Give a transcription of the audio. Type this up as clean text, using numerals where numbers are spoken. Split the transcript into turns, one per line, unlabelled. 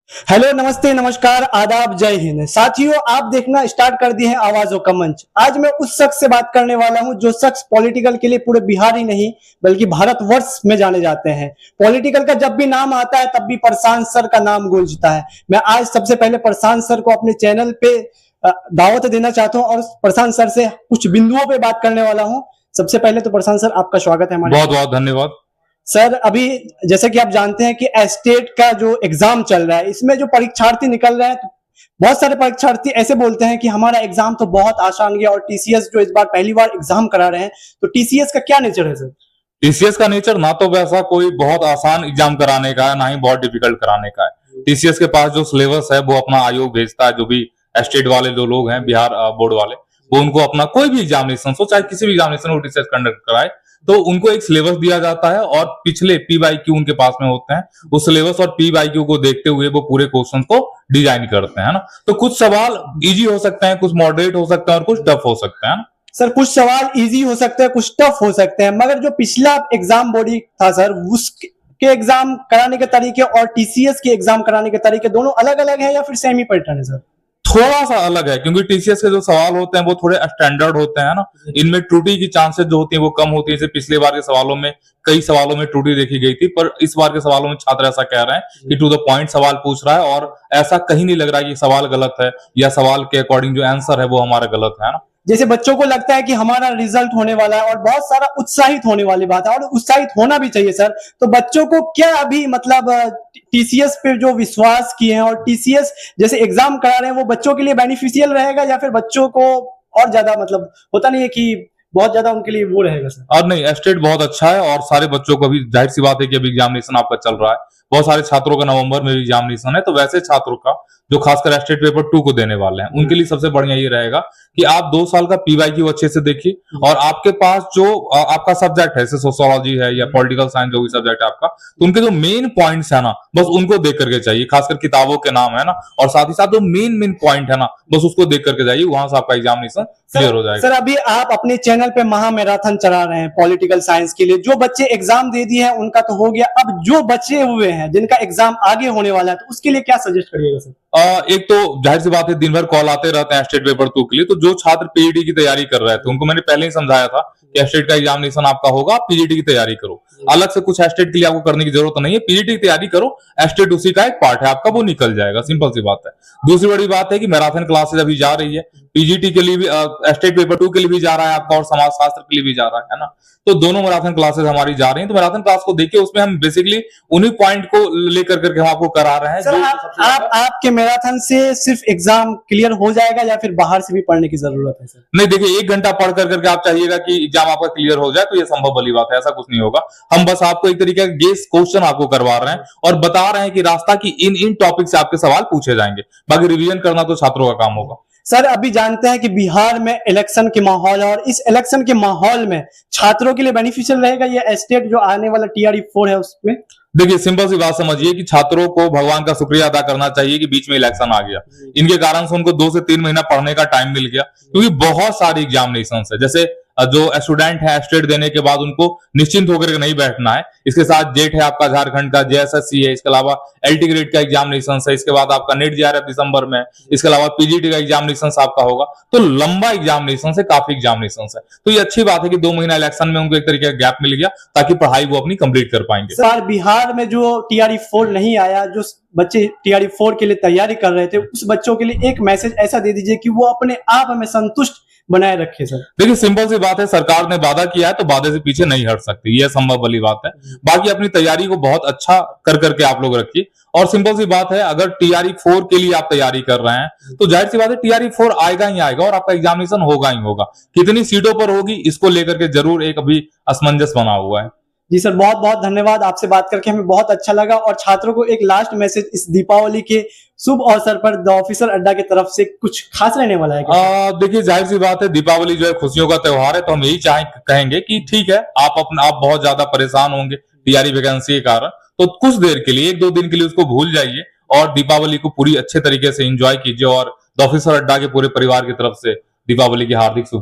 Hello, नमस्ते, नमस्कार, आदाब, जय हिंद। साथियों, आप देखना स्टार्ट कर दिए हैं आवाजों का मंच। आज मैं उस शख्स से बात करने वाला हूं जो शख्स पॉलिटिकल के लिए पूरे बिहार ही नहीं बल्कि भारतवर्ष में जाने जाते हैं। पॉलिटिकल का जब भी नाम आता है तब भी प्रशांत सर का नाम गूंजता है। मैं आज सबसे पहले प्रशांत सर को अपने चैनल पे दावत देना चाहता हूं और प्रशांत सर से कुछ बिंदुओं पे बात करने वाला हूं। सबसे पहले तो प्रशांत सर, आपका स्वागत है हमारे।
बहुत बहुत धन्यवाद
सर, अभी जैसे कि आप जानते हैं कि एस्टेट का जो एग्जाम चल रहा है, इसमें जो परीक्षार्थी निकल रहे हैं, तो बहुत सारे परीक्षार्थी ऐसे बोलते हैं कि हमारा एग्जाम तो बहुत आसान गया और टीसीएस जो इस बार पहली बार एग्जाम करा रहे हैं, तो टीसीएस का क्या नेचर है सर?
टीसीएस का नेचर ना तो वैसा कोई बहुत आसान एग्जाम कराने का है, ना ही बहुत डिफिकल्ट कराने का है। टीसीएस के पास जो सिलेबस है वो अपना आयोग भेजता है। जो भी एस्टेट वाले जो लोग हैं, बिहार बोर्ड वाले, वो उनको अपना कोई भी एग्जामिनेशन हो, चाहे किसी भी एग्जामिनेशन वो टीसीएस कंडक्ट कराए, तो उनको एक सिलेबस दिया जाता है और पिछले पीवाईक्यू उनके पास में होते हैं। उस सिलेबस और पीवाईक्यू को देखते हुए वो पूरे क्वेश्चन को डिजाइन करते हैं ना। तो कुछ सवाल इजी हो सकते हैं, कुछ मॉडरेट हो सकते हैं और कुछ टफ हो सकते हैं ना।
सर, कुछ सवाल इजी हो सकते हैं, कुछ टफ हो सकते हैं, मगर जो पिछला एग्जाम बॉडी था सर, उसके एग्जाम कराने के तरीके और टीसीएस के एग्जाम कराने के तरीके दोनों अलग अलग है या फिर सेम ही पैटर्न है सर?
थोड़ा सा अलग है, क्योंकि टीसीएस के जो सवाल होते हैं वो थोड़े स्टैंडर्ड होते हैं ना। इनमें त्रुटि की चांसेस जो होती है वो कम होती है। जैसे पिछले बार के सवालों में कई सवालों में त्रुटि देखी गई थी, पर इस बार के सवालों में छात्र ऐसा कह रहे हैं कि टू द पॉइंट सवाल पूछ रहा है और ऐसा कहीं नहीं लग रहा है कि सवाल गलत है या सवाल के अकॉर्डिंग जो आंसर है वो हमारा गलत है ना।
जैसे बच्चों को लगता है कि हमारा रिजल्ट होने वाला है और बहुत सारा उत्साहित होने वाली बात है और उत्साहित होना भी चाहिए सर। तो बच्चों को क्या अभी मतलब टीसीएस पे जो विश्वास किए हैं और टीसीएस जैसे एग्जाम करा रहे हैं, वो बच्चों के लिए बेनिफिशियल रहेगा या फिर बच्चों को और ज्यादा मतलब होता नहीं है कि बहुत ज्यादा उनके लिए वो रहेगा सर?
और नहीं, एस्टेट बहुत अच्छा है और सारे बच्चों को अभी जाहिर सी बात है कि अभी एग्जामिनेशन आपका चल रहा है। बहुत सारे छात्रों का नवंबर में भी एग्जामिनेशन है, तो वैसे छात्रों का जो खासकर एस्टेट पेपर 2 को देने वाले हैं, उनके लिए सबसे बढ़िया ये रहेगा कि आप 2 साल का पीवाईक्यू अच्छे से देखिए और आपके पास जो आपका सब्जेक्ट है, जैसे सोशियोलॉजी है या पॉलिटिकल साइंस, जो भी सब्जेक्ट है आपका, तो उनके जो मेन पॉइंट्स है ना, बस उनको देख करके चाहिए। खासकर किताबों के नाम है ना, और साथ ही साथ जो मेन पॉइंट है ना, बस उसको देख करके जाइए, वहां से आपका एग्जामिनेशन क्लियर हो जाएगा।
सर, अभी आप अपने चैनल पे महा मैराथन चला रहे हैं पॉलिटिकल साइंस के लिए। जो बच्चे एग्जाम दे दिए हैं उनका तो हो गया, अब जो बचे हुए हैं जिनका एग्जाम आगे होने वाला है, तो उसके लिए क्या सजेस्ट करिएगा सर?
एक तो जाहिर सी बात है, दिन भर कॉल आते रहते हैं स्टेट पेपर 2 के लिए। तो जो छात्र पीजीटी की तैयारी कर रहे थे उनको मैंने पहले ही समझाया था कि स्टेट का एग्जामिनेशन आपका होगा, आप पीजीटी की तैयारी करो। अलग से कुछ स्टेट के लिए आपको करने की जरूरत नहीं है, पीजीटी की तैयारी करो, स्टेट उसी का एक पार्ट है आपका, वो निकल जाएगा। सिंपल सी बात है। दूसरी बड़ी बात है कि मैराथन क्लासेज अभी जा रही है, पीजीटी के लिए भी, स्टेट पेपर 2 के लिए भी जा रहा है आपका और समाज शास्त्र के लिए भी जा रहा है ना। तो दोनों मैराथन क्लासेस हमारी जा रही हैं। तो मैराथन क्लास को देखिए, उसमें हम बेसिकली उन्हीं पॉइंट को लेकर करके हम आपको करा रहे हैं।
सर, आपके मैराथन से सिर्फ एग्जाम क्लियर हो जाएगा या फिर बाहर से भी पढ़ने की जरूरत है सर?
नहीं, देखिए, 1 घंटा पढ़ करके आप चाहिएगा कि एग्जाम आपका क्लियर हो जाए, तो ये संभव वाली बात है, ऐसा कुछ नहीं होगा। हम बस आपको एक तरीके का गेस क्वेश्चन आपको करवा रहे हैं और बता रहे हैं कि रास्ता की इन टॉपिक से आपके सवाल पूछे जाएंगे। बाकी रिवीजन करना तो छात्रों का काम होगा।
सर, अभी जानते हैं कि बिहार में इलेक्शन के माहौल है और इस इलेक्शन के माहौल में छात्रों के लिए बेनिफिशियल रहेगा ये स्टेट जो आने वाला टीआरई 4 है उसमें?
देखिए, सिंपल सी बात समझिए कि छात्रों को भगवान का शुक्रिया अदा करना चाहिए कि बीच में इलेक्शन आ गया। इनके कारण से उनको 2 से 3 महीना पढ़ने का टाइम मिल गया, क्योंकि बहुत सारी एग्जामिनेशन है। जैसे जो स्टूडेंट है स्टेट देने के बाद उनको निश्चिंत होकर के नहीं बैठना है। इसके साथ जेट है आपका झारखंड का, जेएसएससी है, इसके अलावा एलटी ग्रेड का एग्जामिनेशन है, इसके बाद आपका नेट जेआरएफ दिसंबर में, इसके अलावा पीजीटी का एग्जामिनेशन आपका होगा। तो लंबा एग्जामिनेशन है, काफी एग्जामिनेशन है। तो ये अच्छी बात है कि 2 महीना इलेक्शन में उनको एक तरीके का गैप मिल गया, ताकि पढ़ाई वो अपनी कंप्लीट कर पाएंगे।
सर, बिहार में जो टीआरई 4 नहीं आया, जो बच्चे टीआरई 4 के लिए तैयारी कर रहे थे, उस बच्चों के लिए एक मैसेज ऐसा दे दीजिए कि वो अपने आप में संतुष्ट बनाए रखे सर।
देखिए, सिंपल सी बात है, सरकार ने वादा किया है तो वादे से पीछे नहीं हट सकती, यह संभव वाली बात है। बाकी अपनी तैयारी को बहुत अच्छा कर करके आप लोग रखिए। और सिंपल सी बात है, अगर टीआरई 4 के लिए आप तैयारी कर रहे हैं तो जाहिर सी बात है टीआरई 4 आएगा ही आएगा और आपका एग्जामिनेशन होगा ही होगा। कितनी सीटों पर होगी इसको लेकर के जरूर एक अभी असमंजस बना हुआ है।
जी सर, बहुत बहुत धन्यवाद। आपसे बात करके हमें बहुत अच्छा लगा। और छात्रों को एक लास्ट मैसेज इस दीपावली के शुभ अवसर पर द ऑफिसर अड्डा की तरफ से कुछ खास रहने वाला है क्या?
देखिए, जाहिर सी बात है, दीपावली जो है खुशियों का त्योहार है, तो हम यही कहेंगे कि ठीक है, आप बहुत ज्यादा परेशान होंगे टीआरई वैकेंसी के कारण, तो कुछ देर के लिए, 1-2 दिन के लिए उसको भूल जाइए और दीपावली को पूरी अच्छे तरीके से एंजॉय कीजिए। और द ऑफिसर अड्डा के पूरे परिवार की तरफ से दीपावली की हार्दिक शुभकामनाएं।